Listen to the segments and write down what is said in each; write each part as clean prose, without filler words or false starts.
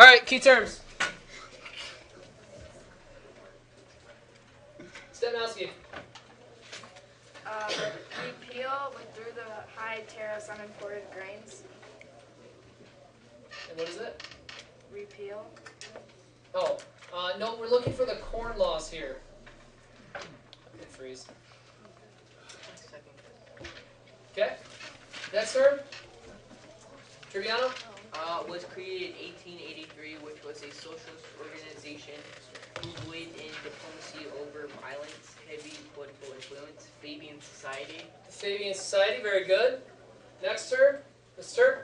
All right, key terms. Stepanowski. Repeal withdrew the high tariffs on imported grains. And what is it? Repeal. Oh, no, we're looking for the corn laws here. Freeze. Okay. Next term. Triviano. Was created in 1883, which was a socialist organization who believed in diplomacy over violence, heavy political influence, Fabian Society. The Fabian Society, very good. Next term. Mr.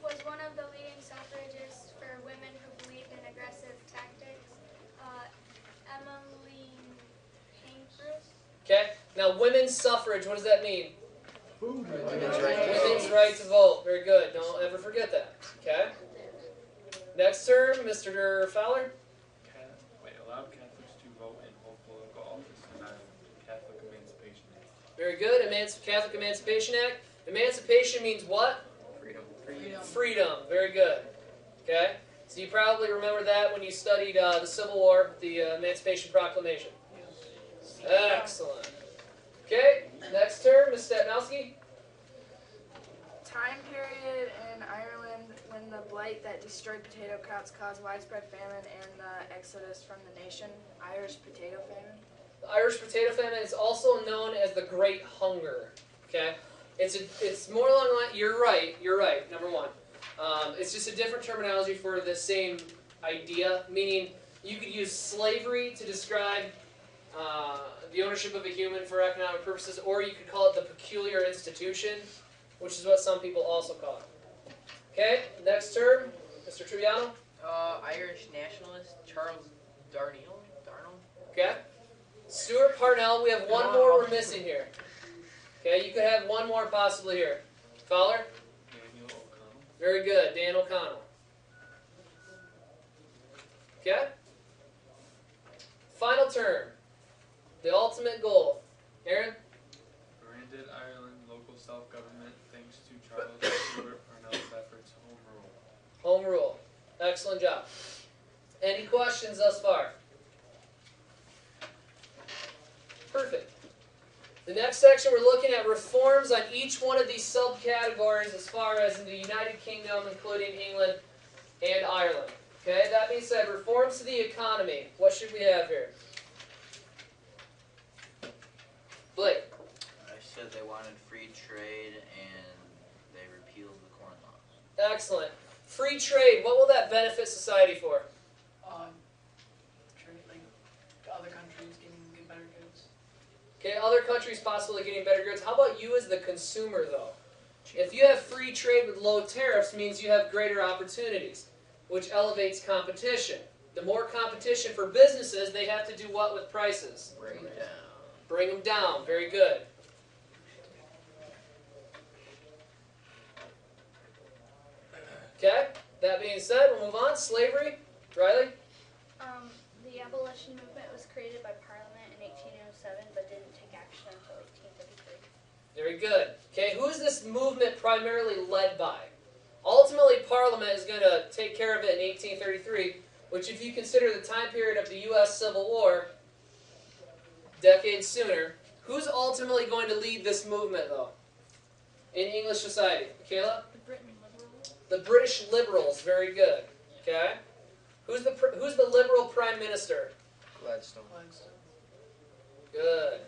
Was one of the leading suffragists for women who believed in aggressive tactics. Emmeline Pankhurst. Okay. Now, women's suffrage, what does that mean? Women's right to vote. Women's right to vote. Very good. Don't ever forget that. Okay. Next term, Mr. Fowler. Allowed Catholics to vote in all political office in Ireland. Catholic Emancipation Act. Very good. Catholic Emancipation Act. Emancipation means what? Freedom. Freedom. Very good. Okay. So you probably remember that when you studied the Civil War, the Emancipation Proclamation. Excellent. Okay. Next term, Ms. Stepanowski. Time period in Ireland when the blight that destroyed potato crops caused widespread famine and the exodus from the nation. Irish potato famine. The Irish potato famine is also known as the Great Hunger. Okay. It's more along the line. You're right. Number one. It's just a different terminology for the same idea. Meaning, you could use slavery to describe the ownership of a human for economic purposes, or you could call it the peculiar institution, which is what some people also call it. Okay, next term, Mr. Triviano. Irish nationalist Charles Darnell. Okay. Stuart Parnell, we have one more we're missing here. Okay, you could have one more possibly here. Fowler? Daniel O'Connell. Very good, Dan O'Connell. Okay. Final term. The ultimate goal. Aaron? Granted Ireland local self-government thanks to Charles Stuart Parnell's efforts home rule. Home rule. Excellent job. Any questions thus far? Perfect. The next section, we're looking at reforms on each one of these subcategories as far as in the United Kingdom, including England and Ireland. Okay, that being said, reforms to the economy. What should we have here? Blake. I said they wanted free trade and they repealed the corn laws. Excellent. Free trade, what will that benefit society for? Trade, like other countries getting better goods. Okay, other countries possibly getting better goods. How about you as the consumer, though? If you have free trade with low tariffs, means you have greater opportunities, which elevates competition. The more competition for businesses, they have to do what with prices? Bring it down. Bring them down. Very good. Okay, that being said, we'll move on. Slavery. Riley? The abolition movement was created by Parliament in 1807, but didn't take action until 1833. Very good. Okay, who is this movement primarily led by? Ultimately, Parliament is going to take care of it in 1833, which if you consider the time period of the U.S. Civil War, decades sooner, who's ultimately going to lead this movement, though, in English society? Michaela? The Britain Liberals. The British Liberals. Very good. Okay. Who's the Liberal Prime Minister? Gladstone. Good.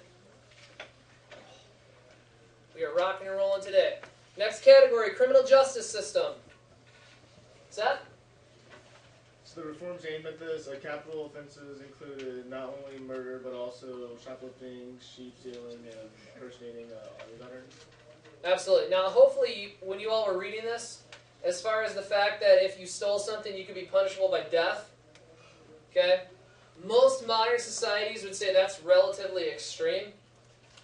We are rocking and rolling today. Next category, criminal justice system. Seth? So the reforms aimed at this, capital offenses included not only murder, but also shoplifting, sheep stealing, and impersonating army veterans. Absolutely. Now, hopefully, when you all were reading this, as far as the fact that if you stole something, you could be punishable by death, okay? Most modern societies would say that's relatively extreme,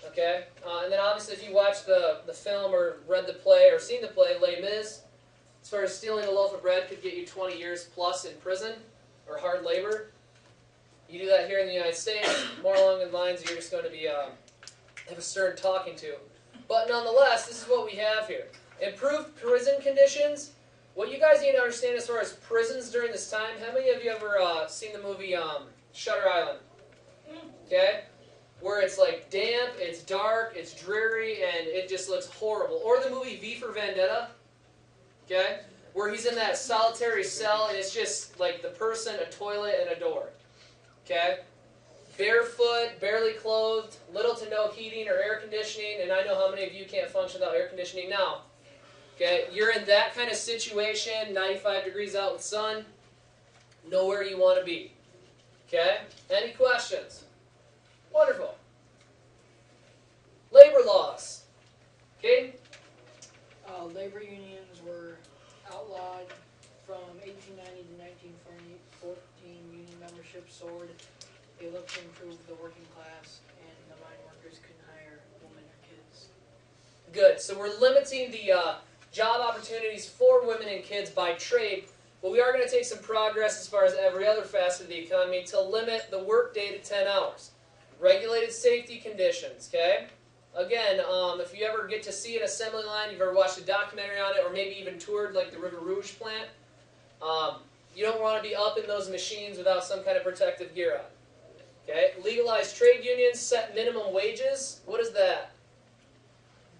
okay? And then obviously, if you watch the film or read the play or seen the play, Les Mis, as far as stealing a loaf of bread could get you 20 years plus in prison or hard labor. You do that here in the United States, more along the lines you're just going to be have a stern talking to. But nonetheless, this is what we have here. Improved prison conditions, What you guys need to understand as far as prisons during this time, how many of you ever seen the movie Shutter Island? Okay? Where it's like damp, it's dark, it's dreary, and it just looks horrible. Or the movie V for Vendetta, okay? Where he's in that solitary cell and it's just like the person, a toilet, and a door. Okay? Barefoot, barely clothed, little to no heating or air conditioning, and I know how many of you can't function without air conditioning now. Okay? You're in that kind of situation, 95 degrees out with sun, nowhere you want to be. Okay? Any questions? Wonderful. Labor laws. Okay? Labor unions were outlawed from 1890 to 1914. Union membership soared. They looked to improve the working class, and the mine workers couldn't hire women or kids. Good. So we're limiting the job opportunities for women and kids by trade, but we are going to take some progress as far as every other facet of the economy to limit the workday to 10 hours. Regulated safety conditions, okay? Again, if you ever get to see an assembly line, you've ever watched a documentary on it, or maybe even toured like the River Rouge plant, you don't want to be up in those machines without some kind of protective gear on. Okay? Legalized trade unions, set minimum wages. What is that?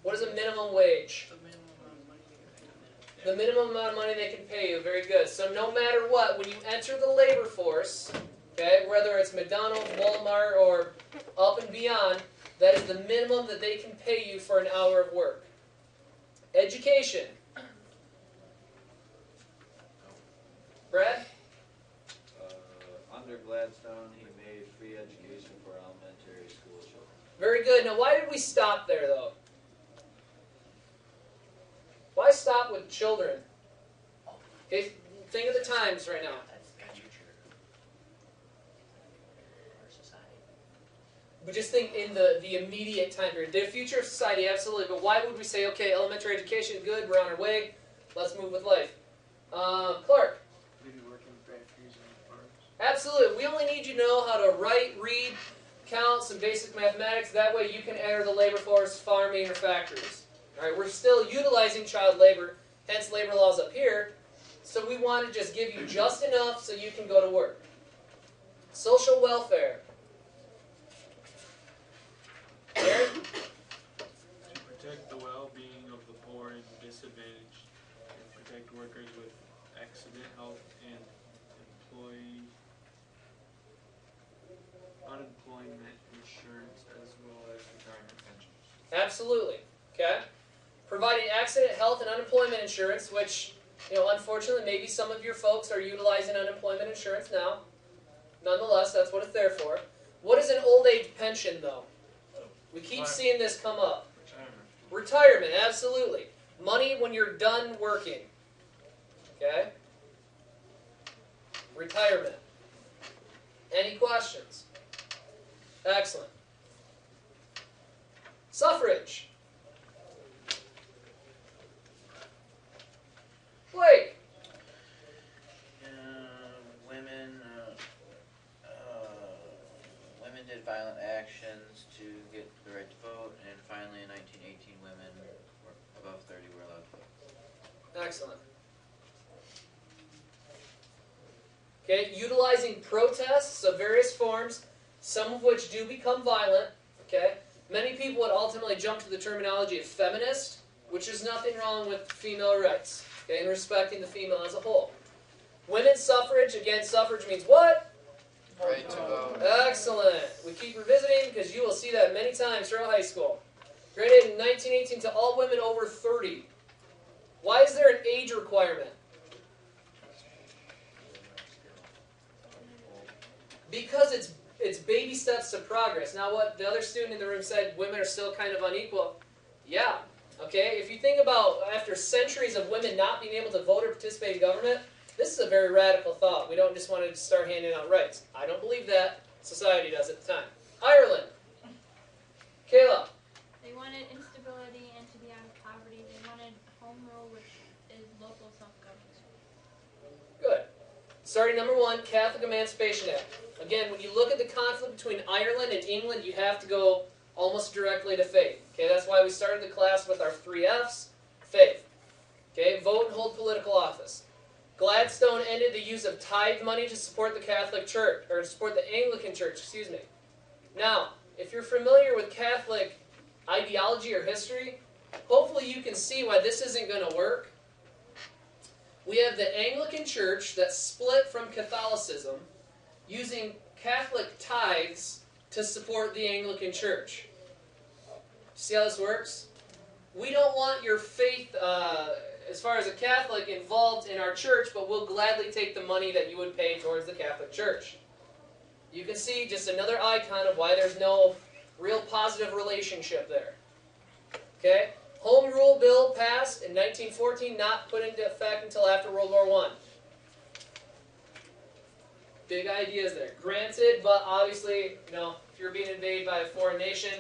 What is a minimum wage? The minimum amount of money they can pay a minute. The minimum amount of money they can pay you. Very good. So no matter what, when you enter the labor force, okay, whether it's McDonald's, Walmart, or up and beyond, that is the minimum that they can pay you for an hour of work. Education. Brad? Under Gladstone, he made free education for elementary school children. Very good. Now, why did we stop there, though? Why stop with children? Okay, think of the times right now. That's the future of our society. But just think in the immediate time period. The future of society, absolutely. But why would we say, okay, elementary education, good, we're on our way, let's move with life? Clark? Maybe working factories and farms. Absolutely. We only need you to know how to write, read, count, some basic mathematics. That way you can enter the labor force, farming, or factories. All right, we're still utilizing child labor, hence labor laws up here. So we want to just give you just enough so you can go to work. Social welfare. Aaron? To protect the well-being of the poor and disadvantaged, and protect workers with accident, health, and unemployment insurance, as well as retirement pensions. Absolutely. Okay. Providing accident, health, and unemployment insurance, which, unfortunately, maybe some of your folks are utilizing unemployment insurance now. Nonetheless, that's what it's there for. What is an old age pension, though? We keep seeing this come up. Retirement, absolutely. Money when you're done working. Okay? Retirement. Any questions? Excellent. Suffrage. Blake. Women did violent actions to get the right to vote, and finally in 1918 women above 30 were allowed to vote. Excellent. Okay, utilizing protests of various forms, some of which do become violent. Okay, many people would ultimately jump to the terminology of feminist, which is nothing wrong with female rights, okay, and respecting the female as a whole. Women's suffrage, again, suffrage means what? Right to vote. Excellent. We keep revisiting because you will see that many times throughout high school. Granted in 1918 to all women over 30. Why is there an age requirement? Because it's baby steps to progress. Now what the other student in the room said, women are still kind of unequal. Yeah. Okay, if you think about after centuries of women not being able to vote or participate in government, this is a very radical thought. We don't just want to start handing out rights. I don't believe that. Society does at the time. Ireland. Kayla. They wanted instability and to be out of poverty. They wanted home rule, which is local self-government. Good. Starting number 1, Catholic Emancipation Act. Again, when you look at the conflict between Ireland and England, you have to go almost directly to faith. Okay, that's why we started the class with our 3 F's. Faith. Okay, vote and hold political office. Gladstone ended the use of tithe money to support the Catholic Church, or to support the Anglican Church, excuse me. Now, if you're familiar with Catholic ideology or history, hopefully you can see why this isn't going to work. We have the Anglican Church that split from Catholicism using Catholic tithes to support the Anglican Church. See how this works? We don't want your faith, as far as a Catholic, involved in our church, but we'll gladly take the money that you would pay towards the Catholic Church. You can see just another icon of why there's no real positive relationship there. Okay? Home Rule Bill passed in 1914, not put into effect until after World War I. Big ideas there. Granted, but obviously, you know, if you're being invaded by a foreign nation,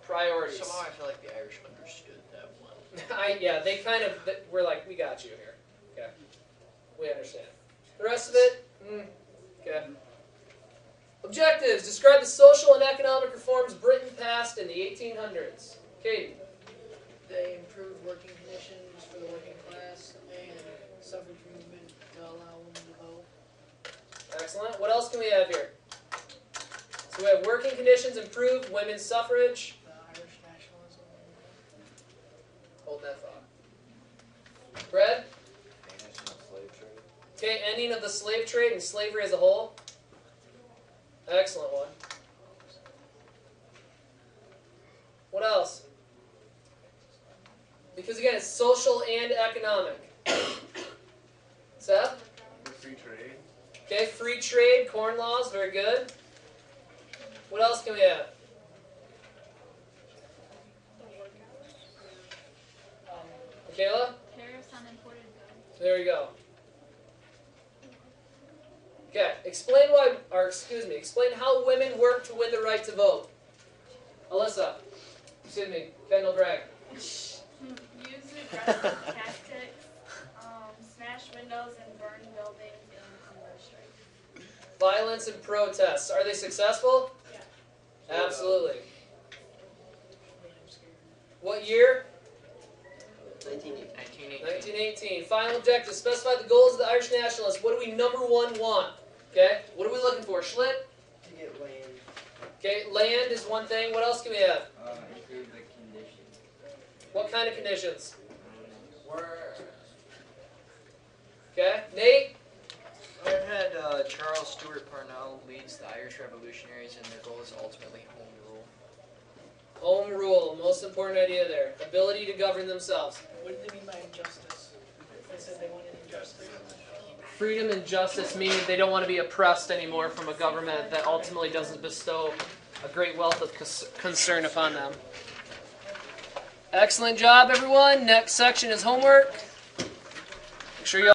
priorities. Somehow I feel like the Irish understood that one. Yeah, they kind of, we're like, we got you here. Okay. We understand. The rest of it, okay. Objectives. Describe the social and economic reforms Britain passed in the 1800s. Katie. They improved working conditions for the working class and suffrage movement to allow women to vote. Excellent. What else can we have here? So we have working conditions improved, women's suffrage. The Irish nationalism. Hold that thought. Brad? Banishing of slave trade. Okay, ending of the slave trade and slavery as a whole. Excellent one. What else? Because again, it's social and economic. Seth? Free trade. Okay, free trade, corn laws, very good. What else can we have? Michaela? Tariffs on imported goods. There we go. Okay, explain how women work to win the right to vote. Alyssa. Excuse me, Kendall Drag. Use aggressive tactics, smash windows and burn buildings in hunger strikes. Violence and protests. Are they successful? Yeah. Absolutely. What year? 1918. 1918. Final objective. Specify the goals of the Irish nationalists. What do we number one want? Okay. What are we looking for? Schlitt? To get land. Okay. Land is one thing. What else can we have? Improve the conditions. What kind of conditions? Where? Okay. Nate? I've had Charles Stewart Parnell leads the Irish Revolutionaries, and their goal is ultimately home rule. Home rule. Most important idea there. Ability to govern themselves. What did they mean by injustice? They said they wanted injustice. Freedom and justice meaning they don't want to be oppressed anymore from a government that ultimately doesn't bestow a great wealth of concern upon them. Excellent job, everyone. Next section is homework. Make sure you all